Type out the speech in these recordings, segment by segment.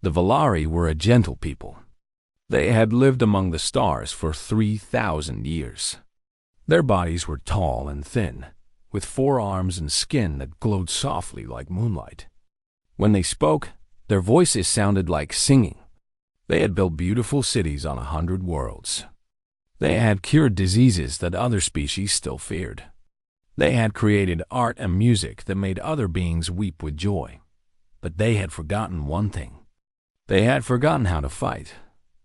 The Valari were a gentle people. They had lived among the stars for 3,000 years. Their bodies were tall and thin, with 4 arms and skin that glowed softly like moonlight. When they spoke, their voices sounded like singing. They had built beautiful cities on 100 worlds. They had cured diseases that other species still feared. They had created art and music that made other beings weep with joy. But they had forgotten one thing. They had forgotten how to fight.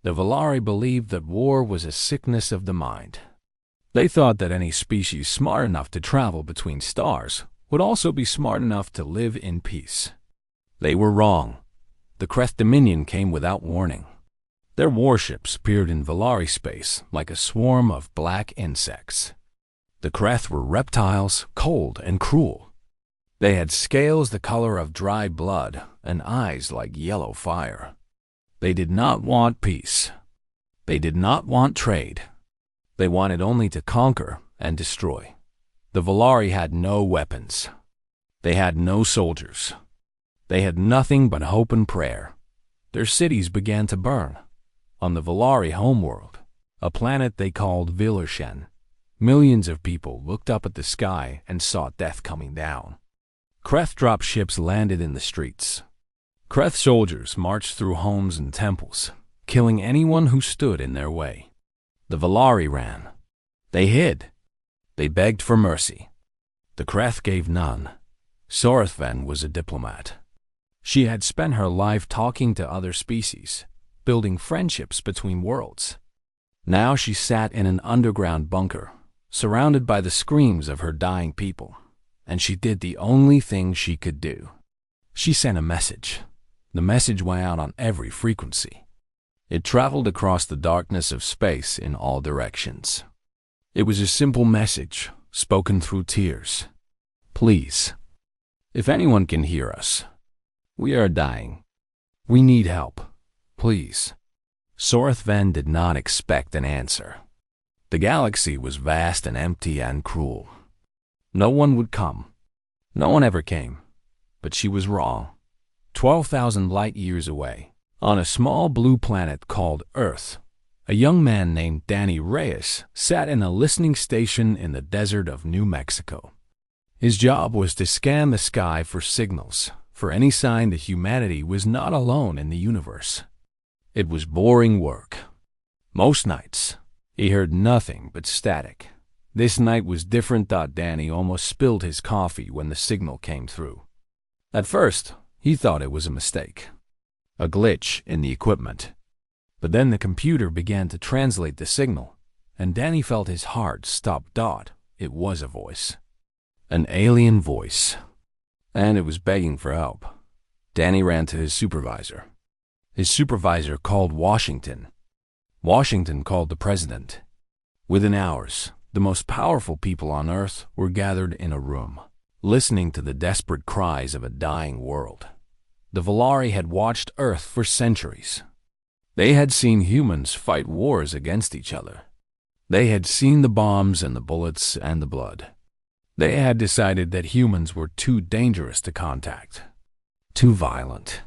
The Valari believed that war was a sickness of the mind. They thought that any species smart enough to travel between stars would also be smart enough to live in peace. They were wrong. The Kreth Dominion came without warning. Their warships appeared in Valari space like a swarm of black insects. The Kreth were reptiles, cold and cruel. They had scales the color of dry blood and eyes like yellow fire. They did not want peace. They did not want trade. They wanted only to conquer and destroy. The Valari had no weapons. They had no soldiers. They had nothing but hope and prayer. Their cities began to burn. On the Valari homeworld, a planet they called Vilershen, millions of people looked up at the sky and saw death coming down. Kreth drop ships landed in the streets. Kreth soldiers marched through homes and temples, killing anyone who stood in their way. The Valari ran. They hid. They begged for mercy. The Kreth gave none. SaveHFY was a diplomat. She had spent her life talking to other species, building friendships between worlds. Now she sat in an underground bunker, surrounded by the screams of her dying people, and she did the only thing she could do. She sent a message. The message went out on every frequency. It traveled across the darkness of space in all directions. It was a simple message, spoken through tears. Please, if anyone can hear us, we are dying. We need help. Please. SaveHFY did not expect an answer. The galaxy was vast and empty and cruel. No one would come. No one ever came. But she was wrong. 12,000 light years away, on a small blue planet called Earth, a young man named Danny Reyes sat in a listening station in the desert of New Mexico. His job was to scan the sky for signals, for any sign that humanity was not alone in the universe. It was boring work. Most nights, he heard nothing but static. This night was different. Danny almost spilled his coffee when the signal came through. At first, he thought it was a mistake, a glitch in the equipment. But then the computer began to translate the signal, and Danny felt his heart stop. It was a voice. An alien voice. And it was begging for help. Danny ran to his supervisor. His supervisor called Washington. Washington called the president. Within hours, the most powerful people on Earth were gathered in a room, listening to the desperate cries of a dying world. The Valari had watched Earth for centuries. They had seen humans fight wars against each other. They had seen the bombs and the bullets and the blood. They had decided that humans were too dangerous to contact, too violent,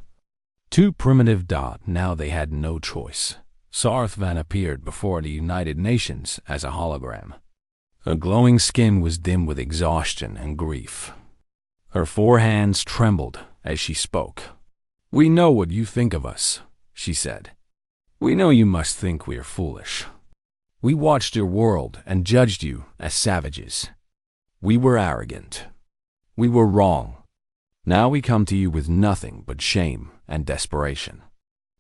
too primitive. Now they had no choice. SaveHFY appeared before the United Nations as a hologram. Her glowing skin was dim with exhaustion and grief. Her 4 hands trembled as she spoke. "We know what you think of us," she said. "We know you must think we are foolish. We watched your world and judged you as savages. We were arrogant. We were wrong. Now we come to you with nothing but shame and desperation.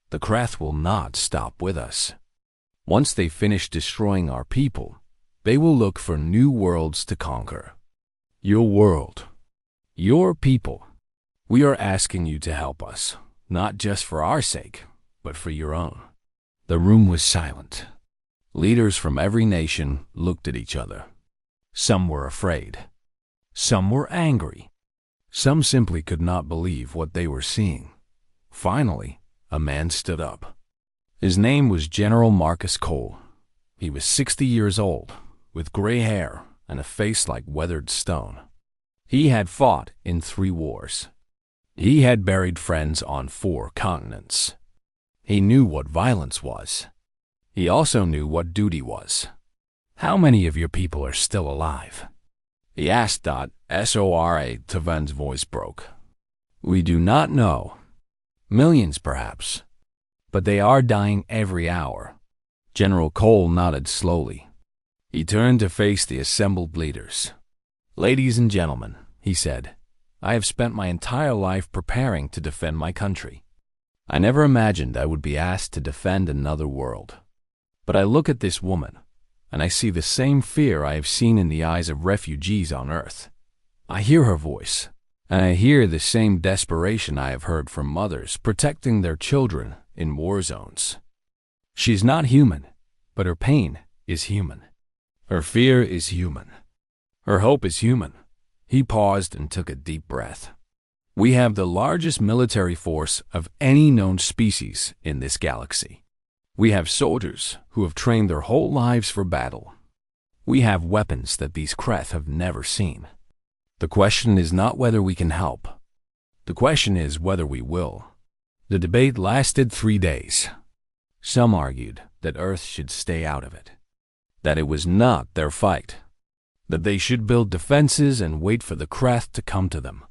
The Kreth will not stop with us. Once they finish destroying our people, they will look for new worlds to conquer. Your world. Your people. We are asking you to help us, not just for our sake, but for your own." The room was silent. Leaders from every nation looked at each other. Some were afraid. Some were angry. Some simply could not believe what they were seeing. Finally, a man stood up. His name was General Marcus Cole. He was 60 years old, with gray hair and a face like weathered stone. He had fought in 3 wars. He had buried friends on 4 continents. He knew what violence was. He also knew what duty was. How many of your people are still alive? He asked. Sora Tavan's voice broke. We do not know. Millions, perhaps. But they are dying every hour. General Cole nodded slowly. He turned to face the assembled leaders. Ladies and gentlemen, he said, I have spent my entire life preparing to defend my country. I never imagined I would be asked to defend another world. But I look at this woman, and I see the same fear I have seen in the eyes of refugees on Earth. I hear her voice, and I hear the same desperation I have heard from mothers protecting their children in war zones. She's not human, but her pain is human. Her fear is human. Her hope is human. He paused and took a deep breath. We have the largest military force of any known species in this galaxy. We have soldiers who have trained their whole lives for battle. We have weapons that these Kreth have never seen. The question is not whether we can help. The question is whether we will. The debate lasted 3 days. Some argued that Earth should stay out of it, that it was not their fight, that they should build defenses and wait for the Kreth to come to them.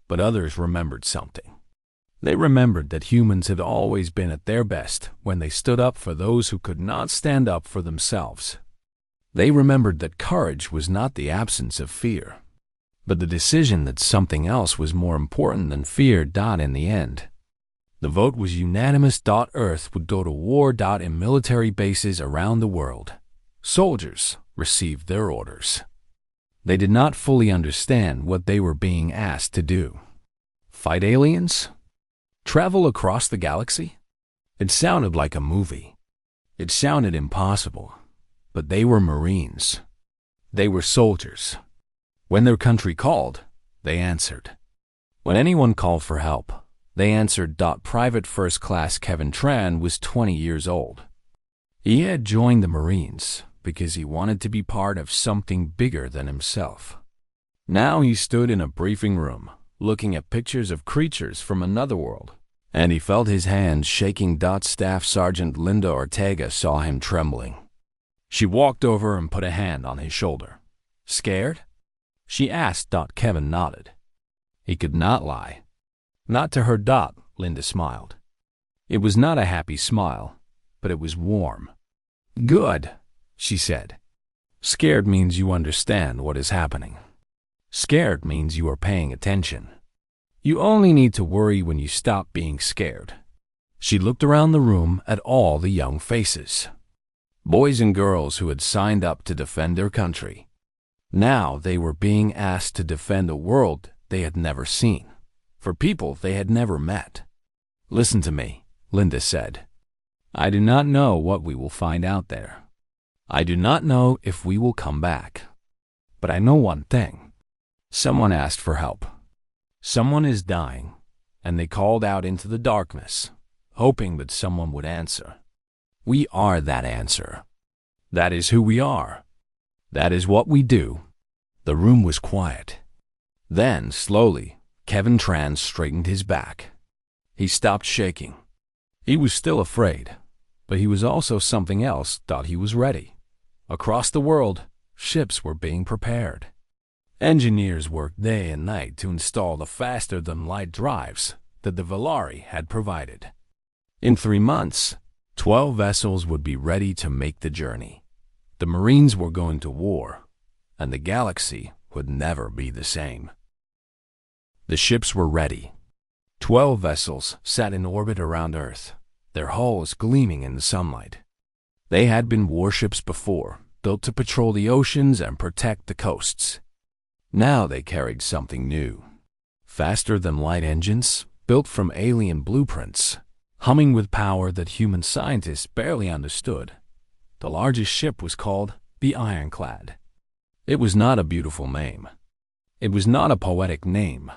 But others remembered something. They remembered that humans had always been at their best when they stood up for those who could not stand up for themselves. They remembered that courage was not the absence of fear, but the decision that something else was more important than fear. In the end, the vote was unanimous. Earth would go to war. In military bases around the world, soldiers received their orders. They did not fully understand what they were being asked to do. Fight aliens? Travel across the galaxy? It sounded like a movie. It sounded impossible. But they were Marines. They were soldiers. When their country called, they answered. When anyone called for help, they answered. Private First Class Kevin Tran was 20 years old. He had joined the Marines because he wanted to be part of something bigger than himself. Now he stood in a briefing room, looking at pictures of creatures from another world, and he felt his hands shaking. Staff Sergeant Linda Ortega saw him trembling. She walked over and put a hand on his shoulder. Scared? She asked. Kevin nodded. He could not lie. Not to her. Linda smiled. It was not a happy smile, but it was warm. Good, she said. Scared means you understand what is happening. Scared means you are paying attention. You only need to worry when you stop being scared. She looked around the room at all the young faces. Boys and girls who had signed up to defend their country. Now they were being asked to defend a world they had never seen, for people they had never met. Listen to me, Linda said. I do not know what we will find out there. I do not know if we will come back. But I know one thing. Someone asked for help. Someone is dying, and they called out into the darkness, hoping that someone would answer. We are that answer. That is who we are. That is what we do. The room was quiet. Then, slowly, Kevin Tran straightened his back. He stopped shaking. He was still afraid, but he was also something else. He was ready. Across the world, ships were being prepared. Engineers worked day and night to install the faster-than-light drives that the Valari had provided. In 3 months, 12 vessels would be ready to make the journey. The Marines were going to war, and the galaxy would never be the same. The ships were ready. 12 vessels sat in orbit around Earth, their hulls gleaming in the sunlight. They had been warships before, built to patrol the oceans and protect the coasts. Now they carried something new. Faster-than-light engines, built from alien blueprints, humming with power that human scientists barely understood. The largest ship was called the Ironclad. It was not a beautiful name. It was not a poetic name.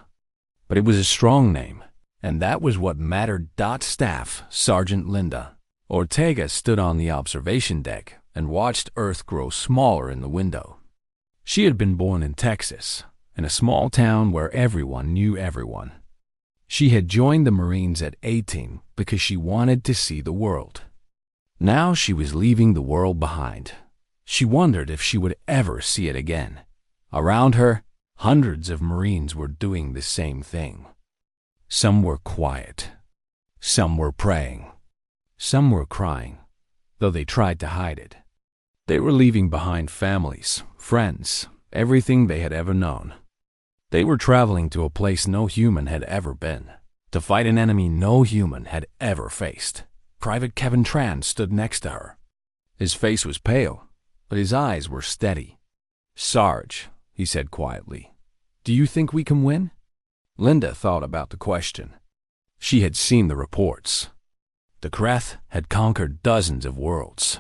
But it was a strong name, and that was what mattered. Staff Sergeant Linda Ortega stood on the observation deck and watched Earth grow smaller in the window. She had been born in Texas, in a small town where everyone knew everyone. She had joined the Marines at 18 because she wanted to see the world. Now she was leaving the world behind. She wondered if she would ever see it again. Around her, hundreds of Marines were doing the same thing. Some were quiet. Some were praying. Some were crying, though they tried to hide it. They were leaving behind families, friends, everything they had ever known. They were traveling to a place no human had ever been, to fight an enemy no human had ever faced. Private Kevin Tran stood next to her. His face was pale, but his eyes were steady. "Sarge," he said quietly, "do you think we can win?" Linda thought about the question. She had seen the reports. The Kreth had conquered dozens of worlds.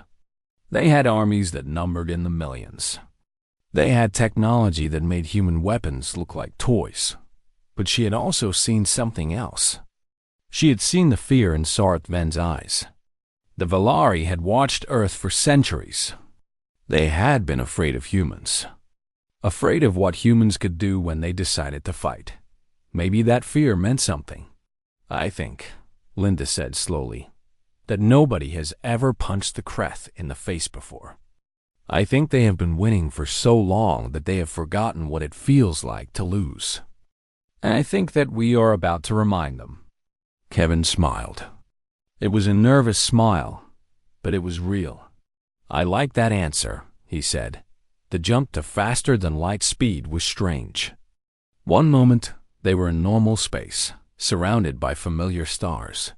They had armies that numbered in the millions. They had technology that made human weapons look like toys. But she had also seen something else. She had seen the fear in Sarth Ven's eyes. The Valari had watched Earth for centuries. They had been afraid of humans. Afraid of what humans could do when they decided to fight. Maybe that fear meant something. "I think," Linda said slowly, "that nobody has ever punched the Kreth in the face before. I think they have been winning for so long that they have forgotten what it feels like to lose. And I think that we are about to remind them." Kevin smiled. It was a nervous smile, but it was real. "I like that answer," he said. The jump to faster-than-light speed was strange. One moment, they were in normal space, surrounded by familiar stars.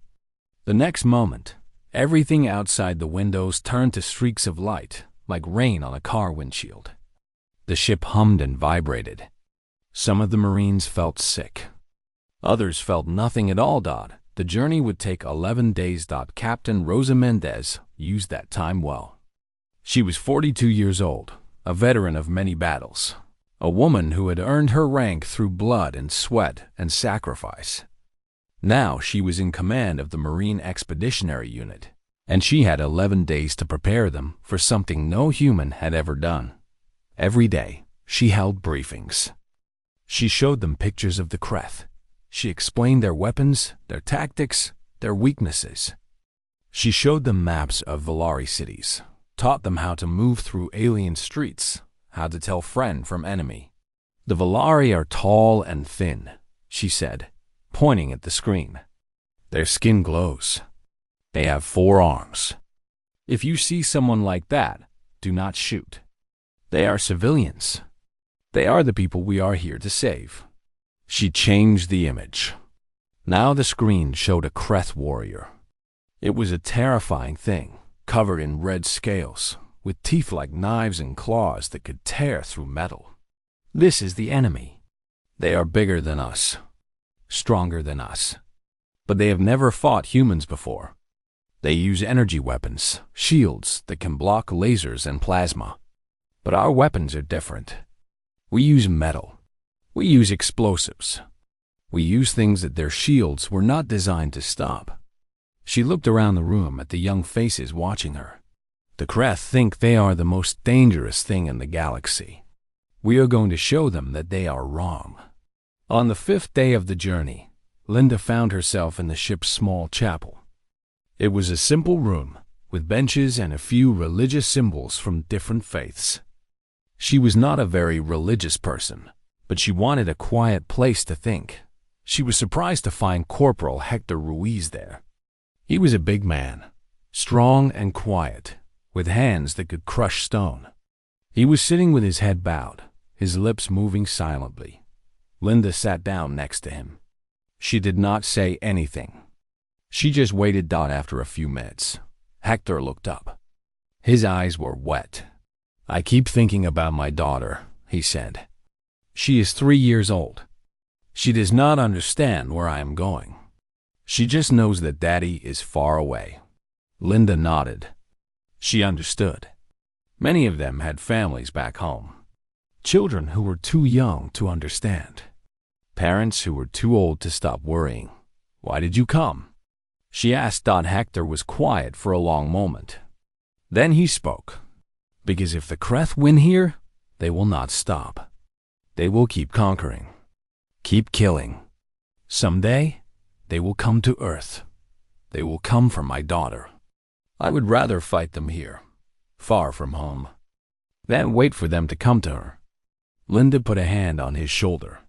The next moment, everything outside the windows turned to streaks of light, like rain on a car windshield. The ship hummed and vibrated. Some of the Marines felt sick. Others felt nothing at all. The journey would take 11 days. Captain Rosa Mendez used that time well. She was 42 years old, a veteran of many battles, a woman who had earned her rank through blood and sweat and sacrifice. Now she was in command of the Marine Expeditionary Unit, and she had 11 days to prepare them for something no human had ever done. Every day, she held briefings. She showed them pictures of the Kreth. She explained their weapons, their tactics, their weaknesses. She showed them maps of Valari cities, taught them how to move through alien streets, how to tell friend from enemy. "The Valari are tall and thin," she said, pointing at the screen. "Their skin glows. They have 4 arms. If you see someone like that, do not shoot. They are civilians. They are the people we are here to save." She changed the image. Now the screen showed a Kreth warrior. It was a terrifying thing, covered in red scales, with teeth like knives and claws that could tear through metal. "This is the enemy. They are bigger than us, stronger than us, but they have never fought humans before. They use energy weapons, shields that can block lasers and plasma. But our weapons are different. We use metal. We use explosives. We use things that their shields were not designed to stop." She looked around the room at the young faces watching her. "The Kreth think they are the most dangerous thing in the galaxy. We are going to show them that they are wrong." On the 5th day of the journey, Linda found herself in the ship's small chapel. It was a simple room, with benches and a few religious symbols from different faiths. She was not a very religious person, but she wanted a quiet place to think. She was surprised to find Corporal Hector Ruiz there. He was a big man, strong and quiet, with hands that could crush stone. He was sitting with his head bowed, his lips moving silently. Linda sat down next to him. She did not say anything. She just waited. After a few minutes, Hector looked up. His eyes were wet. "I keep thinking about my daughter," he said. "She is 3 years old. She does not understand where I am going. She just knows that Daddy is far away." Linda nodded. She understood. Many of them had families back home. Children who were too young to understand. Parents who were too old to stop worrying. "Why did you come?" she asked. Hector was quiet for a long moment. Then he spoke. "Because if the Kreth win here, they will not stop. They will keep conquering, keep killing, Someday, they will come to Earth. They will come for my daughter. I would rather fight them here, far from home, than wait for them to come to her." Linda put a hand on his shoulder.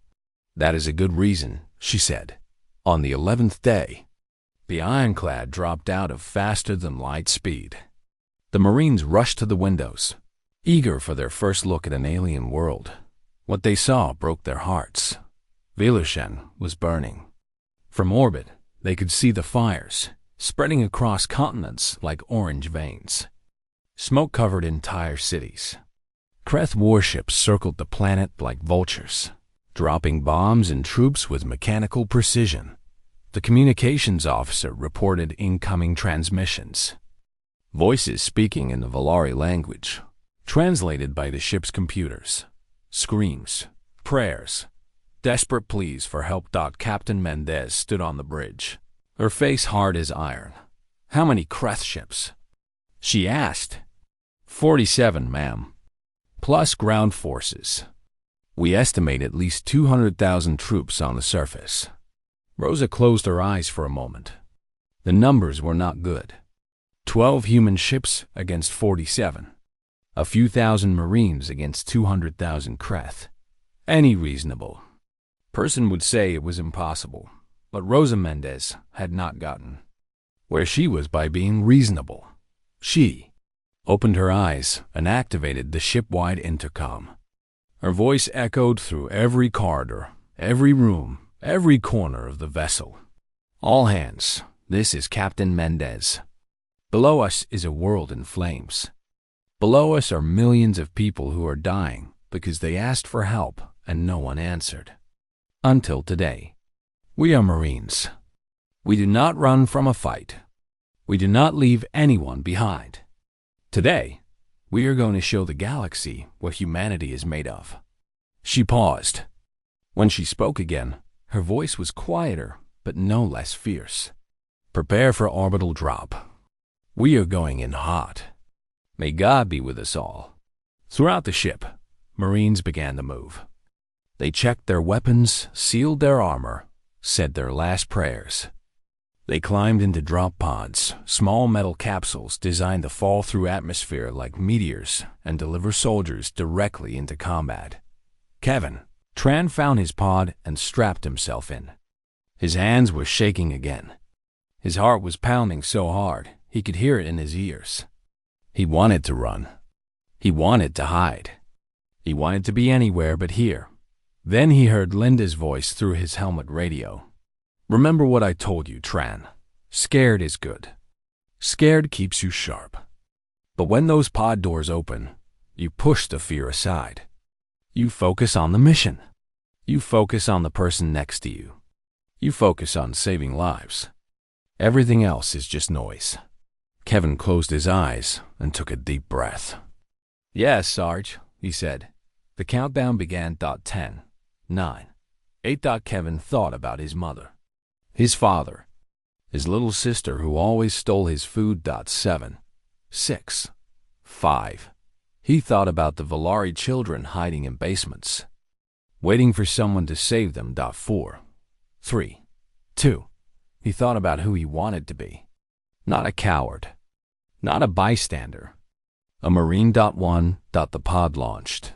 "That is a good reason," she said. On the 11th day, the ironclad dropped out of faster-than-light speed. The Marines rushed to the windows, eager for their first look at an alien world. What they saw broke their hearts. Vilushen was burning. From orbit, they could see the fires, spreading across continents like orange veins. Smoke covered entire cities. Kreth warships circled the planet like vultures, dropping bombs and troops with mechanical precision. The communications officer reported incoming transmissions. Voices speaking in the Valari language, translated by the ship's computers. Screams, prayers, desperate pleas for help. Captain Mendez stood on the bridge, her face hard as iron. "How many Kreth ships?" she asked. 47, ma'am. Plus ground forces. We estimate at least 200,000 troops on the surface." Rosa closed her eyes for a moment. The numbers were not good. 12 human ships against 47. A few thousand Marines against 200,000 Kreth. Any reasonable person would say it was impossible, but Rosa Mendez had not gotten where she was by being reasonable. She opened her eyes and activated the ship-wide intercom. Her voice echoed through every corridor, every room, every corner of the vessel. "All hands, this is Captain Mendez. Below us is a world in flames. Below us are millions of people who are dying because they asked for help and no one answered. Until today. We are Marines. We do not run from a fight. We do not leave anyone behind. Today, we are going to show the galaxy what humanity is made of." She paused. When she spoke again, her voice was quieter, but no less fierce. "Prepare for orbital drop. We are going in hot. May God be with us all." Throughout the ship, Marines began to move. They checked their weapons, sealed their armor, said their last prayers. They climbed into drop pods, small metal capsules designed to fall through atmosphere like meteors and deliver soldiers directly into combat. Kevin Tran found his pod and strapped himself in. His hands were shaking again. His heart was pounding so hard he could hear it in his ears. He wanted to run. He wanted to hide. He wanted to be anywhere but here. Then he heard Linda's voice through his helmet radio. "Remember what I told you, Tran. Scared is good. Scared keeps you sharp. But when those pod doors open, you push the fear aside. You focus on the mission. You focus on the person next to you. You focus on saving lives. Everything else is just noise." Kevin closed his eyes and took a deep breath. "Yes, Sarge," he said. The countdown began. 10, 9, 8. Kevin thought about his mother, his father, his little sister who always stole his food. 7, 6, 5. He thought about the Valari children hiding in basements, waiting for someone to save them. 4, 3, 2. He thought about who he wanted to be. Not a coward. Not a bystander. A Marine. 1. The pod launched.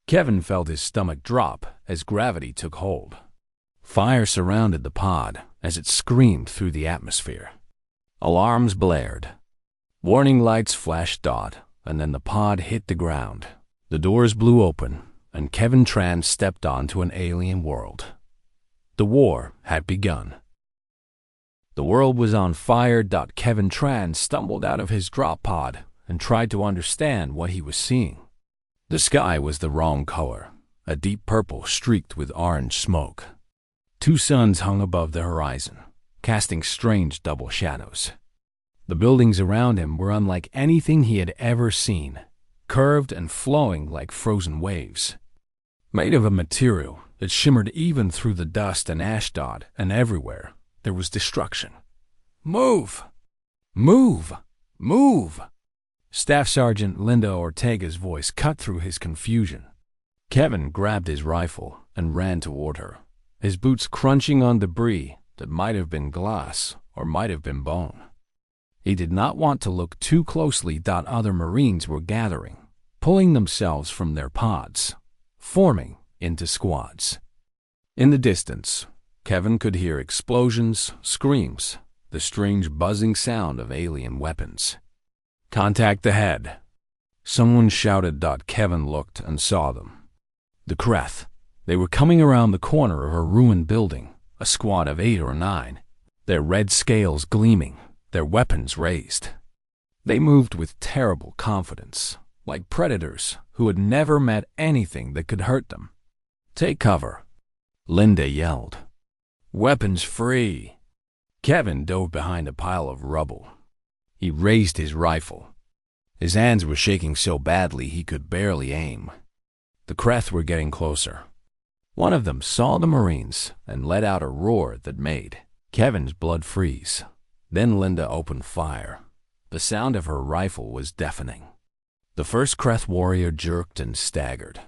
Kevin felt his stomach drop as gravity took hold. Fire surrounded the pod as it screamed through the atmosphere. Alarms blared. Warning lights flashed. And then the pod hit the ground. The doors blew open, and Kevin Tran stepped onto an alien world. The war had begun. The world was on fire. Kevin Tran stumbled out of his drop pod and tried to understand what he was seeing. The sky was the wrong color, a deep purple streaked with orange smoke. 2 suns hung above the horizon, casting strange double shadows. The buildings around him were unlike anything he had ever seen, curved and flowing like frozen waves. Made of a material that shimmered even through the dust and ash. And everywhere there was destruction. "Move! Move! Move!" Staff Sergeant Linda Ortega's voice cut through his confusion. Kevin grabbed his rifle and ran toward her. his boots crunching on debris that might have been glass or might have been bone. He did not want to look too closely. Other Marines were gathering, pulling themselves from their pods, forming into squads. In the distance, Kevin could hear explosions, screams, the strange buzzing sound of alien weapons. "Contact ahead!" Someone shouted. Kevin looked and saw them. The Kreth. They were coming around the corner of a ruined building, a squad of 8 or 9, their red scales gleaming, their weapons raised. They moved with terrible confidence, like predators who had never met anything that could hurt them. "Take cover," Linda yelled. "Weapons free." Kevin dove behind a pile of rubble. He raised his rifle. His hands were shaking so badly he could barely aim. The Kreth were getting closer. One of them saw the Marines and let out a roar that made Kevin's blood freeze. Then Linda opened fire. The sound of her rifle was deafening. The first Kreth warrior jerked and staggered,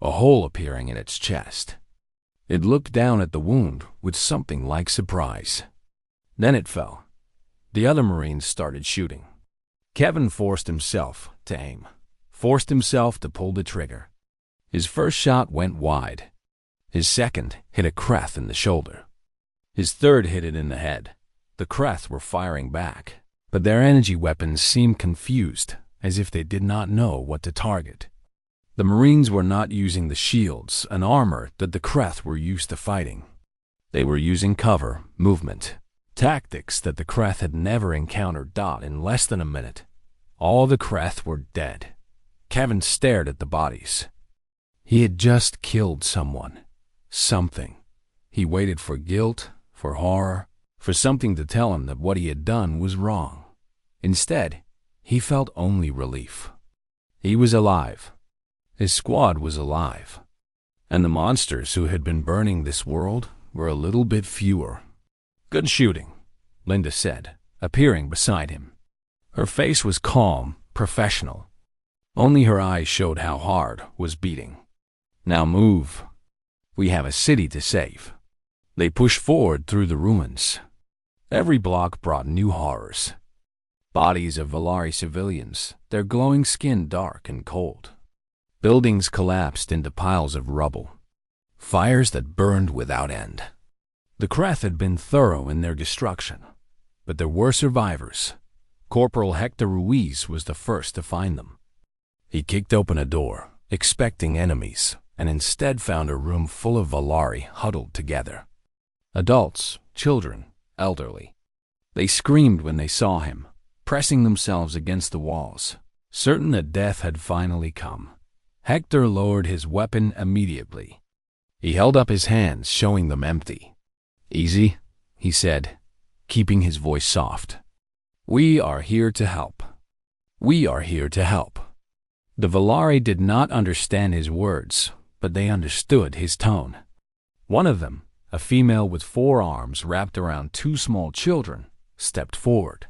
a hole appearing in its chest. It looked down at the wound with something like surprise. Then it fell. The other Marines started shooting. Kevin forced himself to aim, forced himself to pull the trigger. His first shot went wide. His second hit a Kreth in the shoulder. His third hit it in the head. The Kreth were firing back, but their energy weapons seemed confused, as if they did not know what to target. The Marines were not using the shields and armor that the Kreth were used to fighting. They were using cover, movement, tactics that the Kreth had never encountered. In less than a minute, all the Kreth were dead. Kevin stared at the bodies. He had just killed someone. Something. He waited for guilt, for horror, for something to tell him that what he had done was wrong. Instead, he felt only relief. He was alive. His squad was alive. And the monsters who had been burning this world were a little bit fewer. "Good shooting," Linda said, appearing beside him. Her face was calm, professional. Only her eyes showed how hard was beating. "Now move. We have a city to save." They pushed forward through the ruins. Every block brought new horrors. Bodies of Valari civilians, their glowing skin dark and cold. Buildings collapsed into piles of rubble. Fires that burned without end. The Kreth had been thorough in their destruction, but there were survivors. Corporal Hector Ruiz was the first to find them. He kicked open a door, expecting enemies, and instead found a room full of Valari huddled together. Adults, children, elderly. They screamed when they saw him, pressing themselves against the walls, certain that death had finally come. Hector lowered his weapon immediately. He held up his hands, showing them empty. "Easy," he said, keeping his voice soft. "We are here to help. We are here to help." The Valari did not understand his words, but they understood his tone. One of them, a female with 4 arms wrapped around 2 small children, stepped forward.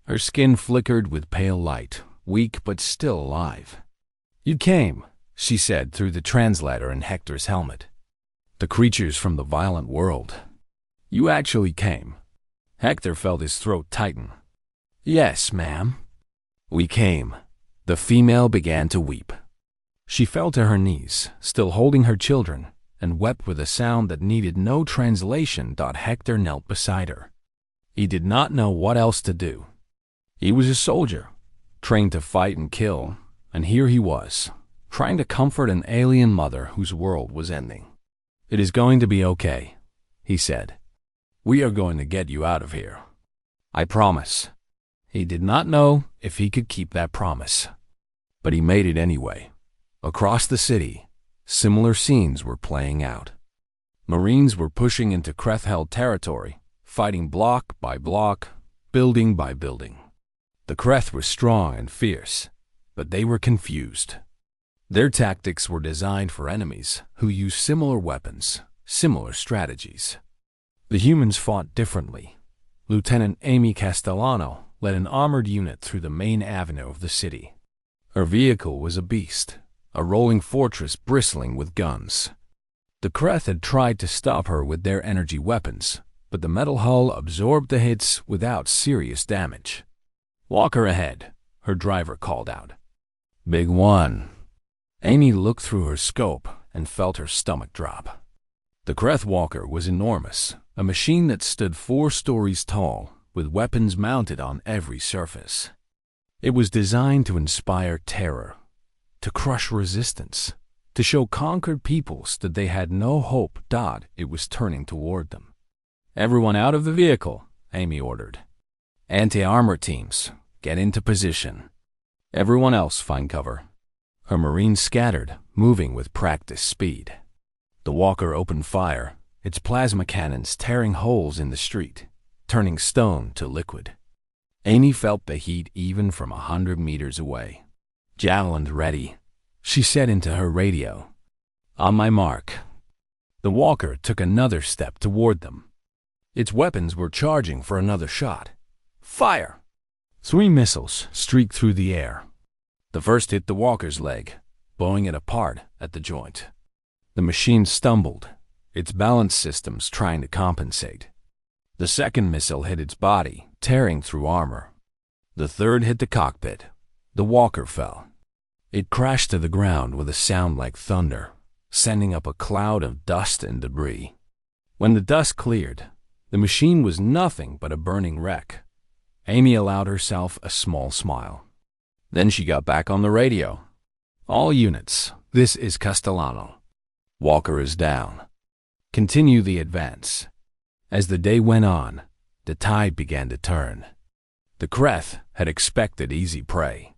Her skin flickered with pale light, weak but still alive. "You came," she said through the translator in Hector's helmet. "The creatures from the violent world. You actually came." Hector felt his throat tighten. "Yes, ma'am. We came." The female began to weep. She fell to her knees, still holding her children, and wept with a sound that needed no translation. Hector knelt beside her. He did not know what else to do. He was a soldier, trained to fight and kill, and here he was, trying to comfort an alien mother whose world was ending. "It is going to be okay," he said. "We are going to get you out of here. I promise." He did not know if he could keep that promise, but he made it anyway. Across the city, similar scenes were playing out. Marines were pushing into Kreth-held territory, fighting block by block, building by building. The Kreth were strong and fierce, but they were confused. Their tactics were designed for enemies who used similar weapons, similar strategies. The humans fought differently. Lieutenant Amy Castellano led an armored unit through the main avenue of the city. Her vehicle was a beast, a rolling fortress bristling with guns. The Kreth had tried to stop her with their energy weapons, but the metal hull absorbed the hits without serious damage. "Walker ahead," her driver called out. "Big one." Amy looked through her scope and felt her stomach drop. The Kreth Walker was enormous, a machine that stood 4 stories tall, with weapons mounted on every surface. It was designed to inspire terror, to crush resistance, to show conquered peoples that they had no hope. It was turning toward them. "Everyone out of the vehicle," Amy ordered. "Anti-armor teams, get into position. Everyone else find cover." Her Marines scattered, moving with practiced speed. The Walker opened fire, its plasma cannons tearing holes in the street, turning stone to liquid. Amy felt the heat even from 100 meters away. "Javelin ready," she said into her radio. "On my mark." The Walker took another step toward them. Its weapons were charging for another shot. "Fire!" 3 missiles streaked through the air. The first hit the Walker's leg, blowing it apart at the joint. The machine stumbled, its balance systems trying to compensate. The second missile hit its body, tearing through armor. The third hit the cockpit. The Walker fell. It crashed to the ground with a sound like thunder, sending up a cloud of dust and debris. When the dust cleared, the machine was nothing but a burning wreck. Amy allowed herself a small smile. Then she got back on the radio. "All units, this is Castellano. Walker is down. Continue the advance." As the day went on, the tide began to turn. The Kreth had expected easy prey.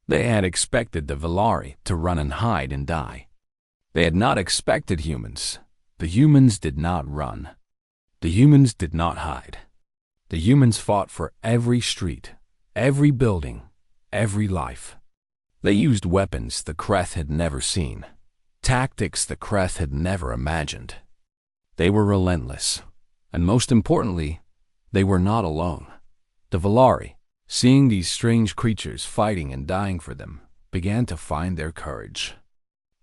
They had expected the Valari to run and hide and die. They had not expected humans. The humans did not run. The humans did not hide. The humans fought for every street, every building, every life. They used weapons the Kreth had never seen, tactics the Kreth had never imagined. They were relentless, and most importantly, they were not alone. The Valari, seeing these strange creatures fighting and dying for them, began to find their courage.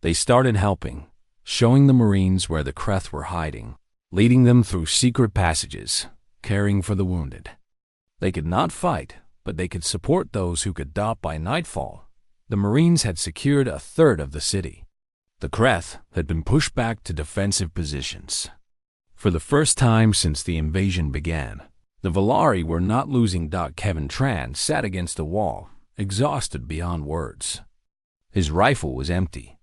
They started helping, showing the Marines where the Kreth were hiding, leading them through secret passages, caring for the wounded. They could not fight, but they could support those who could die by nightfall. The Marines had secured a third of the city. The Kreth had been pushed back to defensive positions. For the first time since the invasion began, the Valari were not losing. Kevin Tran sat against a wall, exhausted beyond words. His rifle was empty.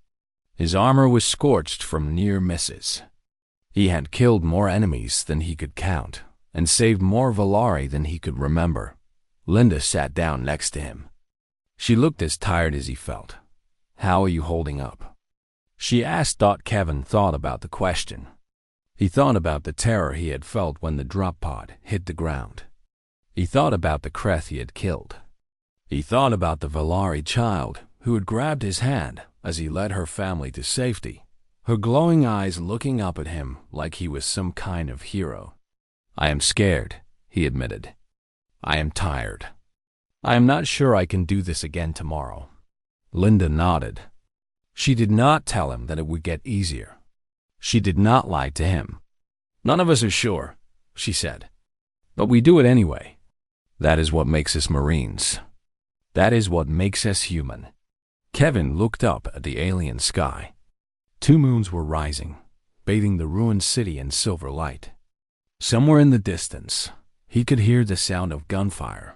His armor was scorched from near misses. He had killed more enemies than he could count, and saved more Valari than he could remember. Linda sat down next to him. She looked as tired as he felt. "How are you holding up?" she asked. Kevin thought about the question. He thought about the terror he had felt when the drop pod hit the ground. He thought about the Kreth he had killed. He thought about the Valari child who had grabbed his hand as he led her family to safety, her glowing eyes looking up at him like he was some kind of hero. "I am scared," he admitted. "I am tired. I am not sure I can do this again tomorrow." Linda nodded. She did not tell him that it would get easier. She did not lie to him. "None of us are sure," she said. "But we do it anyway. That is what makes us Marines. That is what makes us human." Kevin looked up at the alien sky. 2 moons were rising, bathing the ruined city in silver light. Somewhere in the distance, he could hear the sound of gunfire,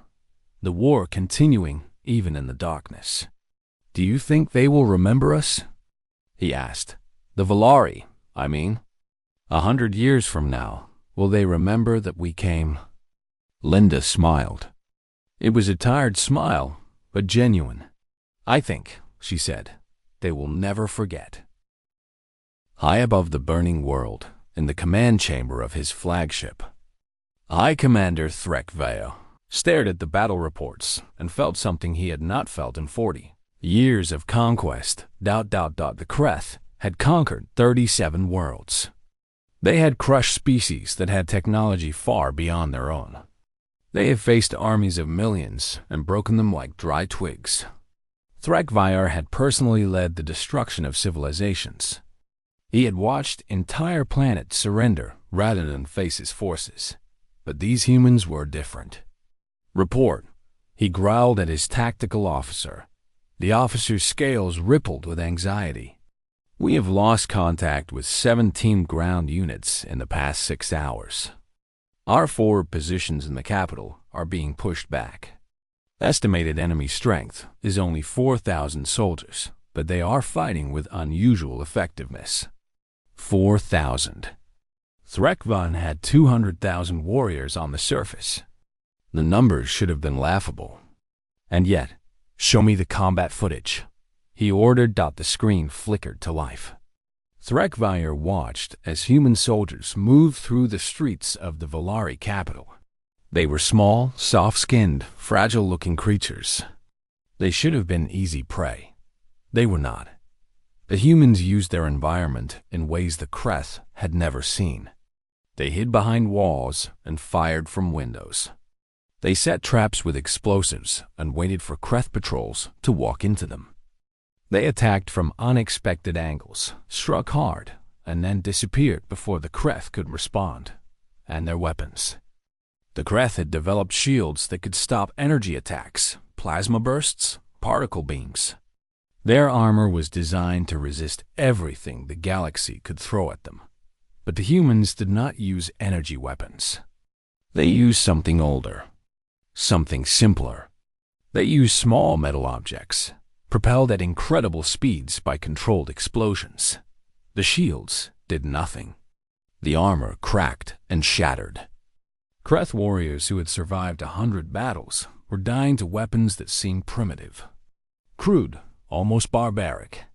the war continuing even in the darkness. "Do you think they will remember us?" he asked. "The Valari, I mean. 100 years from now, will they remember that we came?" Linda smiled. It was a tired smile, but genuine. "I think," she said, "they will never forget." High above the burning world, in the command chamber of his flagship, High Commander SaveHFY stared at the battle reports and felt something he had not felt in 40 years of conquest. The Kreth had conquered 37 worlds. They had crushed species that had technology far beyond their own. They had faced armies of millions and broken them like dry twigs. SaveHFY had personally led the destruction of civilizations. He had watched entire planets surrender rather than face his forces. But these humans were different. "Report," he growled at his tactical officer. The officer's scales rippled with anxiety. "We have lost contact with 17 ground units in the past 6 hours. Our forward positions in the capital are being pushed back. Estimated enemy strength is only 4,000 soldiers, but they are fighting with unusual effectiveness." 4,000. Threkvan had 200,000 warriors on the surface. The numbers should have been laughable. And yet, "Show me the combat footage," he ordered. The screen flickered to life. Threkvire watched as human soldiers moved through the streets of the Volari capital. They were small, soft-skinned, fragile-looking creatures. They should have been easy prey. They were not. The humans used their environment in ways the Kreth had never seen. They hid behind walls and fired from windows. They set traps with explosives and waited for Kreth patrols to walk into them. They attacked from unexpected angles, struck hard, and then disappeared before the Kreth could respond. And their weapons. The Kreth had developed shields that could stop energy attacks, plasma bursts, particle beams. Their armor was designed to resist everything the galaxy could throw at them. But the humans did not use energy weapons. They used something older, something simpler. They used small metal objects, propelled at incredible speeds by controlled explosions. The shields did nothing. The armor cracked and shattered. Kreth warriors who had survived 100 battles were dying to weapons that seemed primitive. Crude, almost barbaric.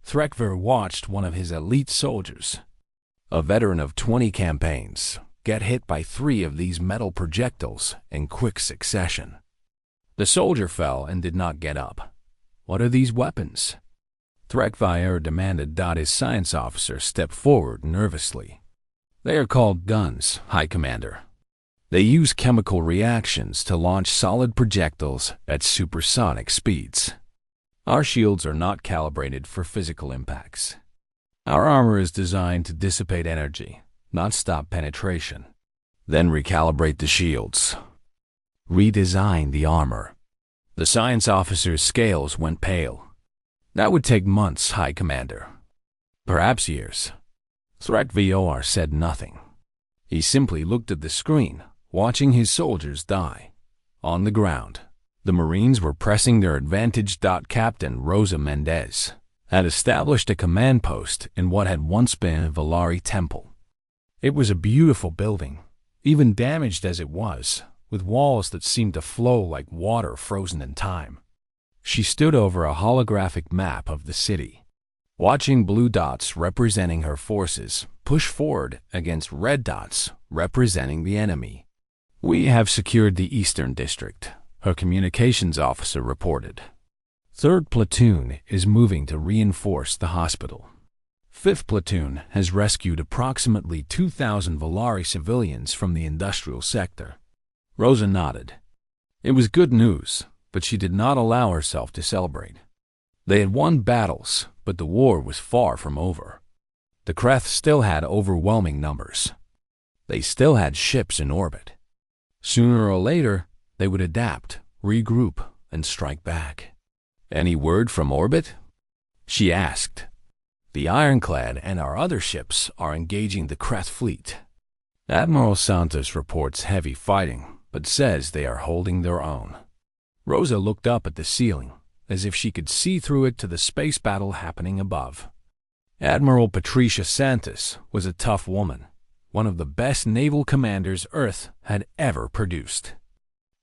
Threkver watched one of his elite soldiers, a veteran of 20 campaigns, get hit by 3 of these metal projectiles in quick succession. The soldier fell and did not get up. "What are these weapons?" Threkvire demanded. His science officer stepped forward nervously. "They are called guns, High Commander. They use chemical reactions to launch solid projectiles at supersonic speeds. Our shields are not calibrated for physical impacts. Our armor is designed to dissipate energy, not stop penetration. Then recalibrate the shields. Redesign the armor." The science officer's scales went pale. "That would take months, High Commander. Perhaps years." Threkvor said nothing. He simply looked at the screen, watching his soldiers die. On the ground, the Marines were pressing their advantage. Captain Rosa Mendez had established a command post in what had once been a Volari temple. It was a beautiful building, even damaged as it was, with walls that seemed to flow like water frozen in time. She stood over a holographic map of the city, watching blue dots representing her forces push forward against red dots representing the enemy. "We have secured the Eastern District," her communications officer reported. "3rd Platoon is moving to reinforce the hospital. 5th Platoon has rescued approximately 2,000 Volari civilians from the industrial sector." Rosa nodded. It was good news, but she did not allow herself to celebrate. They had won battles, but the war was far from over. The Kreth still had overwhelming numbers. They still had ships in orbit. Sooner or later, they would adapt, regroup, and strike back. "Any word from orbit?" she asked. "The Ironclad and our other ships are engaging the Kreth fleet. Admiral Santos reports heavy fighting, but says they are holding their own." Rosa looked up at the ceiling, as if she could see through it to the space battle happening above. Admiral Patricia Santos was a tough woman, one of the best naval commanders Earth had ever produced.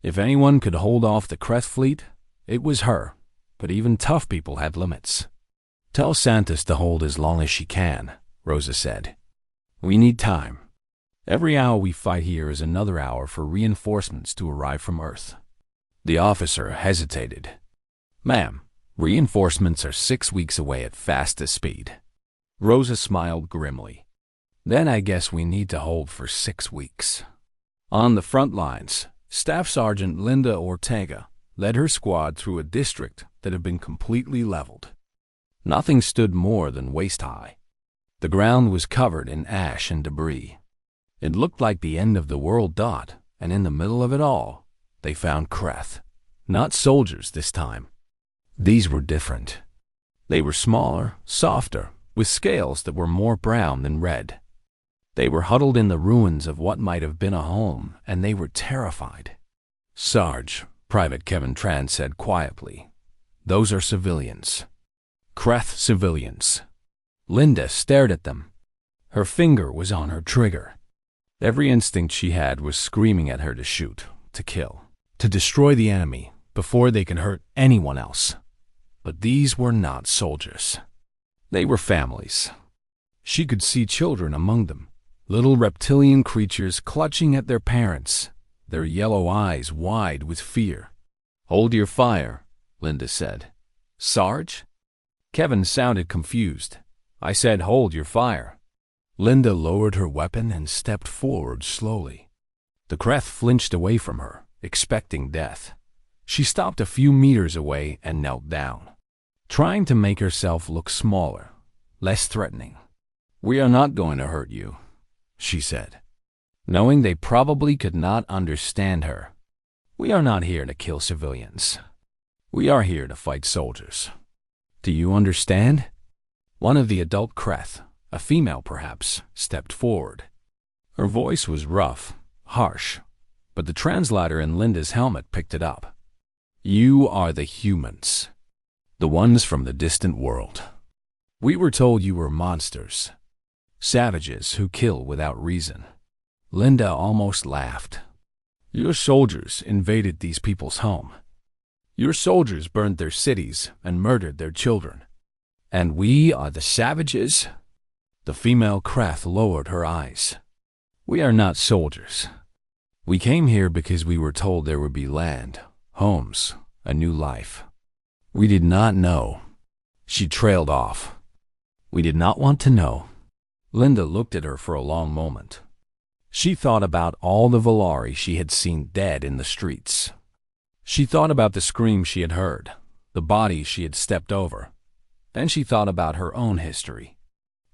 If anyone could hold off the Kreth fleet, it was her, but even tough people had limits. "Tell Santos to hold as long as she can," Rosa said. "We need time. Every hour we fight here is another hour for reinforcements to arrive from Earth." The officer hesitated. "Ma'am, reinforcements are 6 weeks away at fastest speed." Rosa smiled grimly. "Then I guess we need to hold for 6 weeks." On the front lines, Staff Sergeant Linda Ortega led her squad through a district that had been completely leveled. Nothing stood more than waist high. The ground was covered in ash and debris. It looked like the end of the world. And in the middle of it all, they found Kreth. Not soldiers this time. These were different. They were smaller, softer, with scales that were more brown than red. They were huddled in the ruins of what might have been a home, and they were terrified. "Sarge," Private Kevin Tran said quietly, "those are civilians. Kreth civilians." Linda stared at them. Her finger was on her trigger. Every instinct she had was screaming at her to shoot, to kill, to destroy the enemy before they could hurt anyone else. But these were not soldiers. They were families. She could see children among them, little reptilian creatures clutching at their parents, their yellow eyes wide with fear. "Hold your fire," Linda said. "Sarge?" Kevin sounded confused. "I said hold your fire." Linda lowered her weapon and stepped forward slowly. The Kreth flinched away from her, expecting death. She stopped a few meters away and knelt down, trying to make herself look smaller, less threatening. "We are not going to hurt you," she said, knowing they probably could not understand her. "We are not here to kill civilians. We are here to fight soldiers. Do you understand?" One of the adult Kreth, a female perhaps, stepped forward. Her voice was rough, harsh, but the translator in Linda's helmet picked it up. "You are the humans, the ones from the distant world. We were told you were monsters, savages who kill without reason." Linda almost laughed. "Your soldiers invaded these people's home. Your soldiers burned their cities and murdered their children. And we are the savages?" The female Kreth lowered her eyes. "We are not soldiers. We came here because we were told there would be land, homes, a new life. We did not know." She trailed off. "We did not want to know." Linda looked at her for a long moment. She thought about all the Volari she had seen dead in the streets. She thought about the screams she had heard, the bodies she had stepped over. Then she thought about her own history,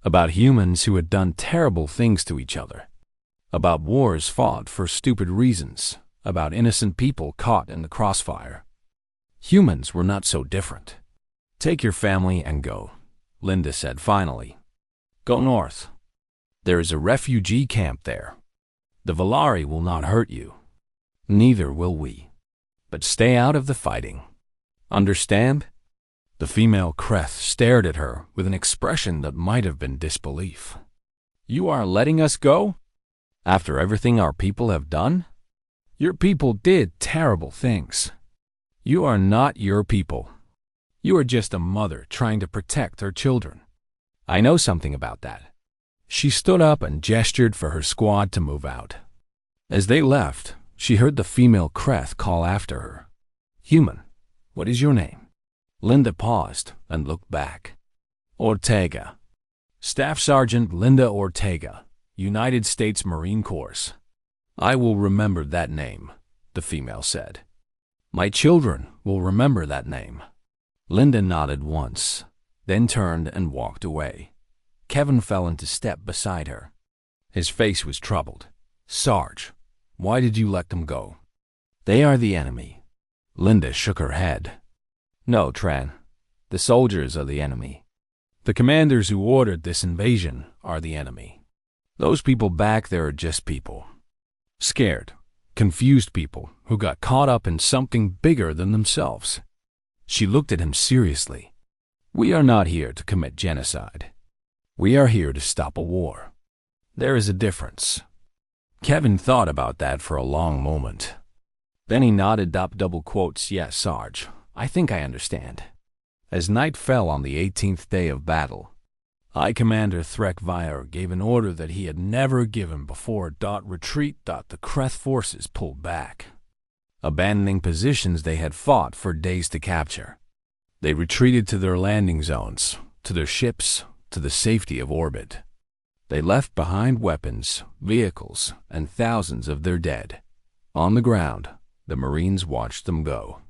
about humans who had done terrible things to each other, about wars fought for stupid reasons, about innocent people caught in the crossfire. Humans were not so different. "Take your family and go," Linda said finally. "Go north. There is a refugee camp there. The Volari will not hurt you. Neither will we. But stay out of the fighting. Understand?" The female Kreth stared at her with an expression that might have been disbelief. "You are letting us go? After everything our people have done? Your people did terrible things. You are not your people. You are just a mother trying to protect her children. I know something about that." She stood up and gestured for her squad to move out. As they left, she heard the female Kreth call after her. "Human, what is your name?" Linda paused and looked back. "Ortega. Staff Sergeant Linda Ortega, United States Marine Corps." "I will remember that name," the female said. "My children will remember that name." Linda nodded once, then turned and walked away. Kevin fell into step beside her. His face was troubled. "Sarge, why did you let them go?" "They are the enemy." Linda shook her head. "No, Tran. The soldiers are the enemy. The commanders who ordered this invasion are the enemy. Those people back there are just people. Scared, confused people who got caught up in something bigger than themselves." She looked at him seriously. "We are not here to commit genocide. We are here to stop a war. There is a difference." Kevin thought about that for a long moment. Then he nodded up double quotes, "Yes, Sarge, I think I understand." As night fell on the 18th day of battle, High Commander Threk Vyar gave an order that he had never given before. Retreat. The Kreth forces pulled back, abandoning positions they had fought for days to capture. They retreated to their landing zones, to their ships, to the safety of orbit. They left behind weapons, vehicles, and thousands of their dead. On the ground, the Marines watched them go.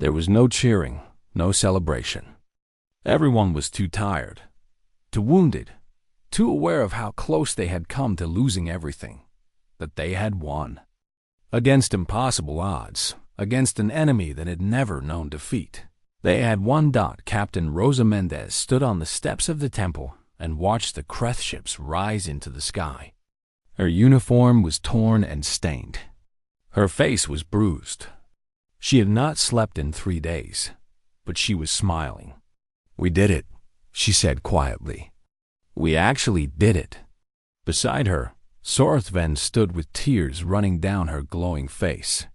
There was no cheering, no celebration. Everyone was too tired, too wounded, too aware of how close they had come to losing everything, that they had won. Against impossible odds, against an enemy that had never known defeat, they had won. Captain Rosa Mendez stood on the steps of the temple and watched the Kreth ships rise into the sky. Her uniform was torn and stained. Her face was bruised. She had not slept in 3 days, but she was smiling. "We did it," she said quietly. "We actually did it." Beside her, Sorthven stood with tears running down her glowing face.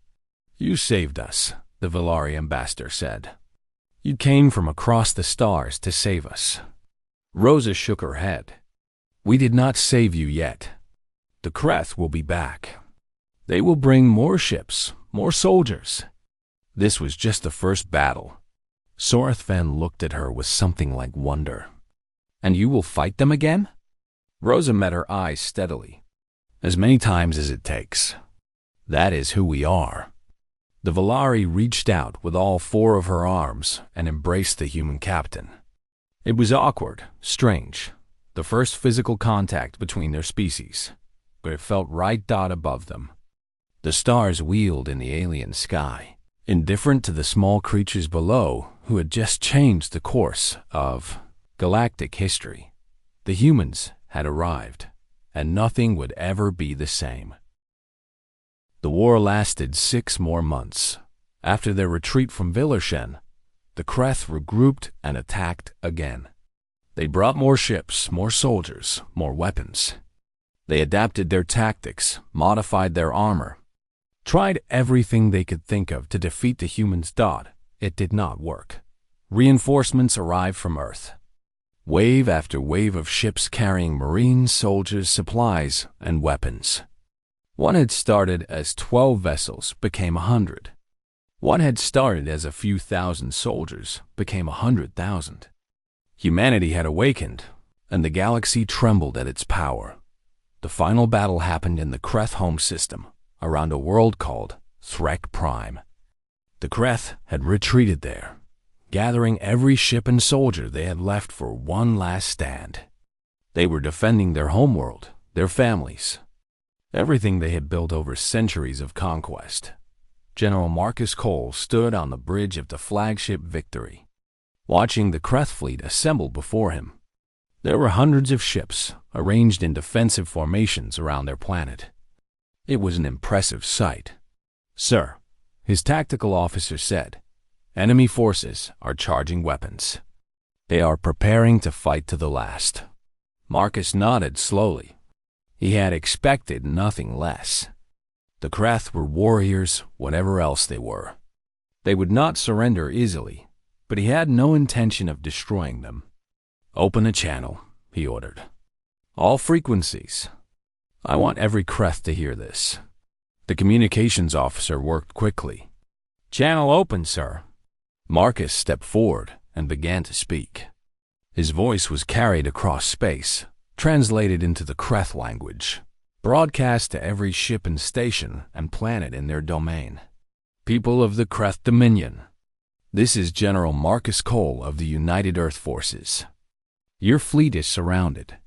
"You saved us," the Velari ambassador said. "You came from across the stars to save us." Rosa shook her head. "We did not save you yet. The Kreth will be back. They will bring more ships, more soldiers. This was just the first battle." Sorthven looked at her with something like wonder. "And you will fight them again?" Rosa met her eyes steadily. "As many times as it takes. That is who we are." The Velari reached out with all 4 of her arms and embraced the human captain. It was awkward, strange, the first physical contact between their species, but it felt right above them. The stars wheeled in the alien sky, indifferent to the small creatures below who had just changed the course of galactic history. The humans had arrived, and nothing would ever be the same. The war lasted 6 more months. After their retreat from Villershen, the Kreth regrouped and attacked again. They brought more ships, more soldiers, more weapons. They adapted their tactics, modified their armor, tried everything they could think of to defeat the humans. It did not work. Reinforcements arrived from Earth. Wave after wave of ships carrying marines, soldiers, supplies, and weapons. One had started as 12 vessels became 100. One had started as a few thousand soldiers became 100,000. Humanity had awakened, and the galaxy trembled at its power. The final battle happened in the Kreth home system, around a world called Threk Prime. The Kreth had retreated there, gathering every ship and soldier they had left for one last stand. They were defending their homeworld, their families, everything they had built over centuries of conquest. General Marcus Cole stood on the bridge of the flagship Victory, watching the Kreth fleet assemble before him. There were hundreds of ships arranged in defensive formations around their planet. It was an impressive sight. "Sir," his tactical officer said, "enemy forces are charging weapons. They are preparing to fight to the last." Marcus nodded slowly. He had expected nothing less. The Kreth were warriors, whatever else they were. They would not surrender easily, but he had no intention of destroying them. "Open a channel," he ordered. "All frequencies. I want every Kreth to hear this." The communications officer worked quickly. "Channel open, sir." Marcus stepped forward and began to speak. His voice was carried across space, translated into the Kreth language, broadcast to every ship and station and planet in their domain. "People of the Kreth Dominion, this is General Marcus Cole of the United Earth Forces. Your fleet is surrounded.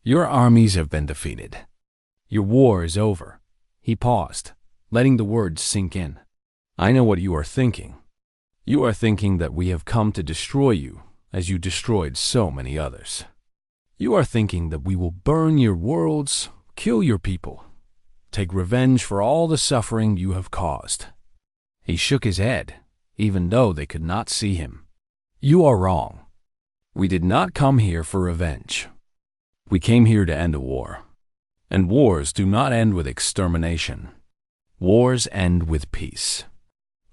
Your armies have been defeated. Your war is over." He paused, letting the words sink in. "I know what you are thinking. You are thinking that we have come to destroy you, as you destroyed so many others. You are thinking that we will burn your worlds, kill your people, take revenge for all the suffering you have caused." He shook his head, even though they could not see him. "You are wrong. We did not come here for revenge. We came here to end a war. And wars do not end with extermination. Wars end with peace."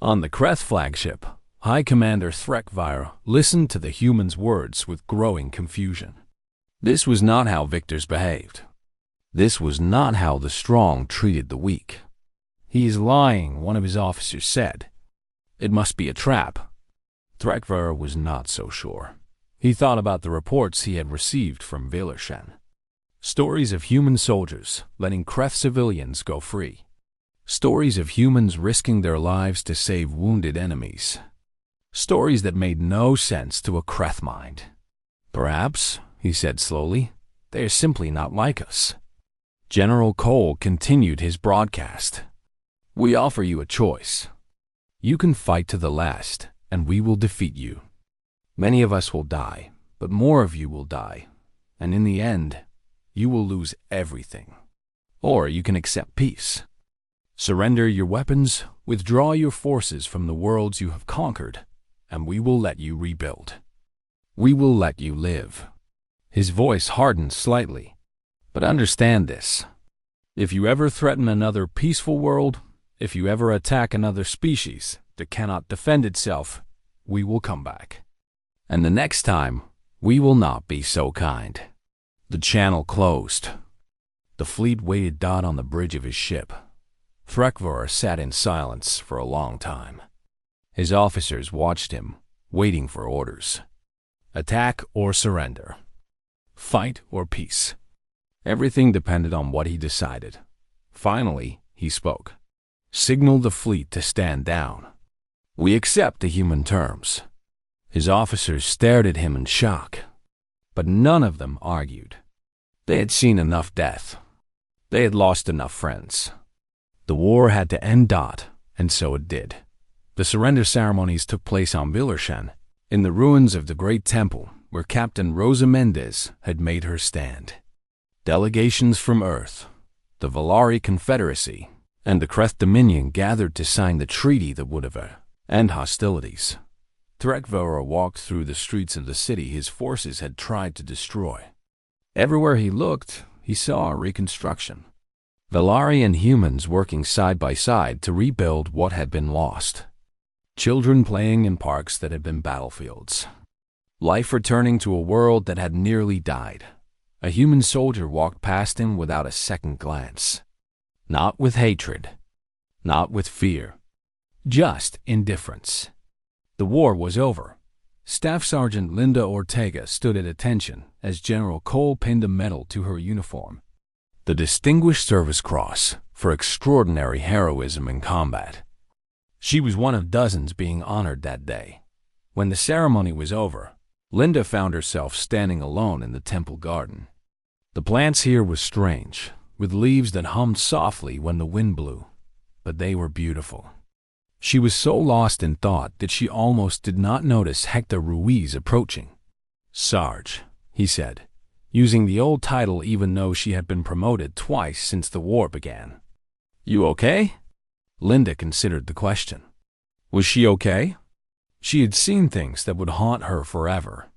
On the Kreth flagship, High Commander Threkvire listened to the humans' words with growing confusion. This was not how victors behaved. This was not how the strong treated the weak. "He is lying," one of his officers said. "It must be a trap." Threkvire was not so sure. He thought about the reports he had received from Villershen. Stories of human soldiers letting Kreth civilians go free. Stories of humans risking their lives to save wounded enemies. Stories that made no sense to a Kreth mind. "Perhaps," he said slowly, They are simply not like us. General Cole continued his broadcast. We offer you a choice. You can fight to the last, and we will defeat you. Many of us will die, but more of you will die, and in the end, you will lose everything. Or you can accept peace. Surrender your weapons, withdraw your forces from the worlds you have conquered, and we will let you rebuild. We will let you live. His voice hardened slightly. But understand this. If you ever threaten another peaceful world, if you ever attack another species that cannot defend itself, we will come back. And the next time, we will not be so kind. The channel closed. The fleet waited on the bridge of his ship. Threkvor sat in silence for a long time. His officers watched him, waiting for orders. Attack or surrender. Fight or peace. Everything depended on what he decided. Finally, he spoke. Signal the fleet to stand down. We accept the human terms. His officers stared at him in shock, but none of them argued. They had seen enough death. They had lost enough friends. The war had to end, and so it did. The surrender ceremonies took place on Villarshan, in the ruins of the Great Temple, where Captain Rosa Mendez had made her stand. Delegations from Earth, the Valari Confederacy, and the Kreth Dominion gathered to sign the treaty that would have end hostilities. Threkvor walked through the streets of the city his forces had tried to destroy. Everywhere he looked, he saw reconstruction. Valari and humans working side by side to rebuild what had been lost. Children playing in parks that had been battlefields. Life returning to a world that had nearly died. A human soldier walked past him without a second glance. Not with hatred. Not with fear. Just indifference. The war was over. Staff Sergeant Linda Ortega stood at attention as General Cole pinned a medal to her uniform. The Distinguished Service Cross for extraordinary heroism in combat. She was one of dozens being honored that day. When the ceremony was over, Linda found herself standing alone in the temple garden. The plants here were strange, with leaves that hummed softly when the wind blew, but they were beautiful. She was so lost in thought that she almost did not notice Hector Ruiz approaching. Sarge, he said, using the old title even though she had been promoted twice since the war began. You okay? Linda considered the question. Was she okay? She had seen things that would haunt her forever.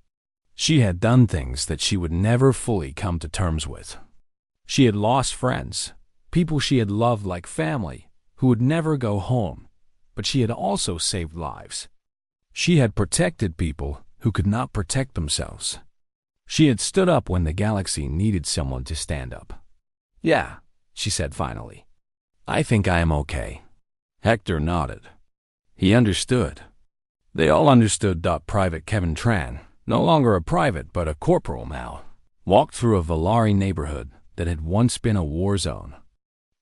She had done things that she would never fully come to terms with. She had lost friends, people she had loved like family, who would never go home, but she had also saved lives. She had protected people who could not protect themselves. She had stood up when the galaxy needed someone to stand up. Yeah, she said finally. I think I am okay. Hector nodded. He understood. They all understood. Private Kevin Tran, no longer a private but a corporal now, walked through a Valari neighborhood that had once been a war zone.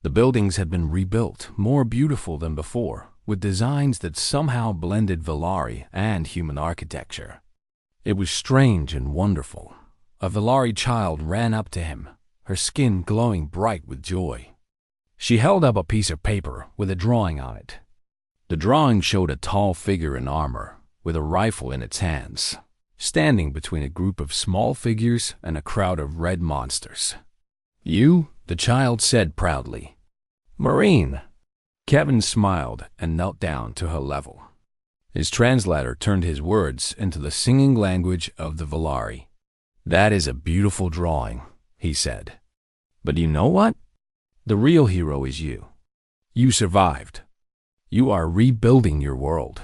The buildings had been rebuilt, more beautiful than before, with designs that somehow blended Valari and human architecture. It was strange and wonderful. A Valari child ran up to him, her skin glowing bright with joy. She held up a piece of paper with a drawing on it. The drawing showed a tall figure in armor, with a rifle in its hands, standing between a group of small figures and a crowd of red monsters. You, the child said proudly. Marine. Kevin smiled and knelt down to her level. His translator turned his words into the singing language of the Valari. That is a beautiful drawing, he said. But you know what? The real hero is you. You survived. You are rebuilding your world.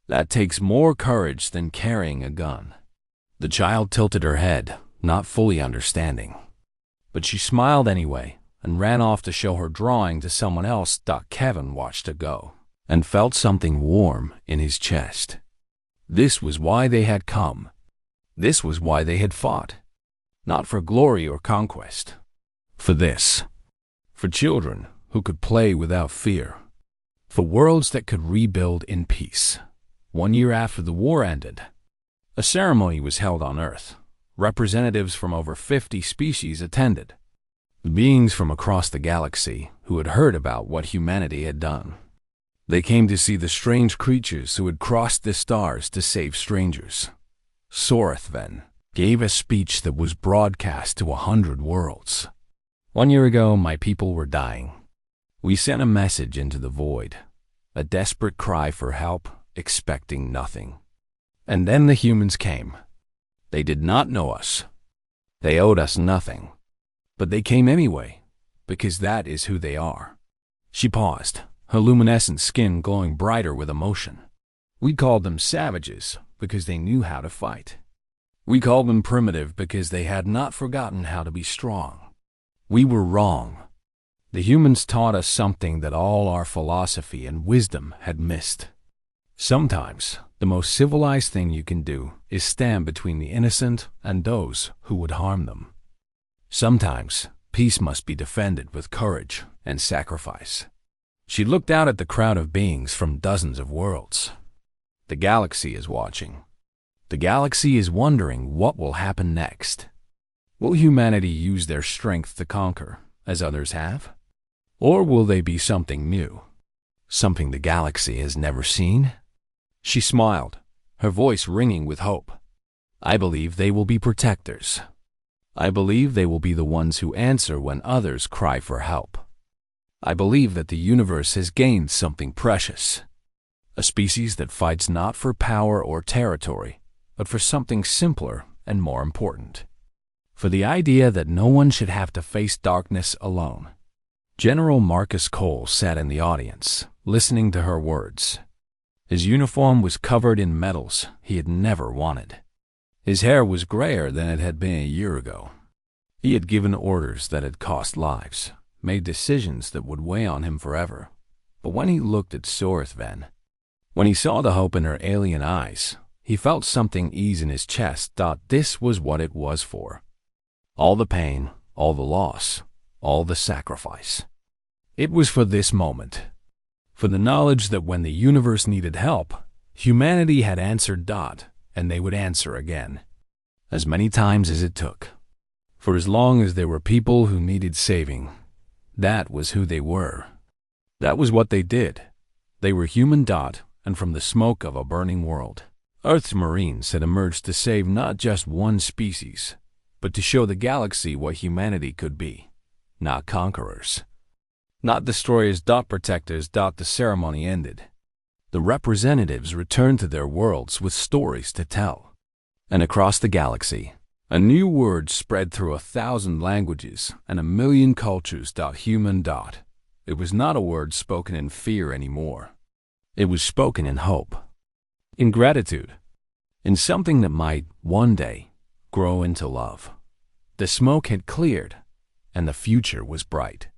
That takes more courage than carrying a gun. The child tilted her head, not fully understanding. But she smiled anyway and ran off to show her drawing to someone else. Kevin watched her go and felt something warm in his chest. This was why they had come. This was why they had fought. Not for glory or conquest. For this. For children who could play without fear. For worlds that could rebuild in peace. 1 year after the war ended, a ceremony was held on Earth. representatives from over 50 species attended. Beings from across the galaxy who had heard about what humanity had done. They came to see the strange creatures who had crossed the stars to save strangers. SaveHFY gave a speech that was broadcast to 100 worlds. 1 year ago, my people were dying. We sent a message into the void, a desperate cry for help, expecting nothing. And then the humans came. They did not know us. They owed us nothing. But they came anyway, because that is who they are. She paused, her luminescent skin glowing brighter with emotion. We called them savages because they knew how to fight. We called them primitive because they had not forgotten how to be strong. We were wrong. The humans taught us something that all our philosophy and wisdom had missed. Sometimes, the most civilized thing you can do is stand between the innocent and those who would harm them. Sometimes, peace must be defended with courage and sacrifice. She looked out at the crowd of beings from dozens of worlds. The galaxy is watching. The galaxy is wondering what will happen next. Will humanity use their strength to conquer, as others have? Or will they be something new? Something the galaxy has never seen? She smiled, her voice ringing with hope. I believe they will be protectors. I believe they will be the ones who answer when others cry for help. I believe that the universe has gained something precious. A species that fights not for power or territory, but for something simpler and more important. For the idea that no one should have to face darkness alone. General Marcus Cole sat in the audience, listening to her words. His uniform was covered in medals he had never wanted. His hair was grayer than it had been a year ago. He had given orders that had cost lives, made decisions that would weigh on him forever. But when he looked at SaveHFY, when he saw the hope in her alien eyes, he felt something ease in his chest, thought this was what it was for. All the pain, all the loss, all the sacrifice. It was for this moment. For the knowledge that when the universe needed help, humanity had answered Dot, and they would answer again. As many times as it took. For as long as there were people who needed saving, that was who they were. That was what they did. They were human Dot, and from the smoke of a burning world. Earth's Marines had emerged to save not just one species, but to show the galaxy what humanity could be. Not conquerors. Not destroyers. Protectors. The ceremony ended. The representatives returned to their worlds with stories to tell. And across the galaxy, a new word spread through 1,000 languages and 1,000,000 cultures. Human. It was not a word spoken in fear anymore. It was spoken in hope, in gratitude, in something that might, one day, grow into love. The smoke had cleared, and the future was bright.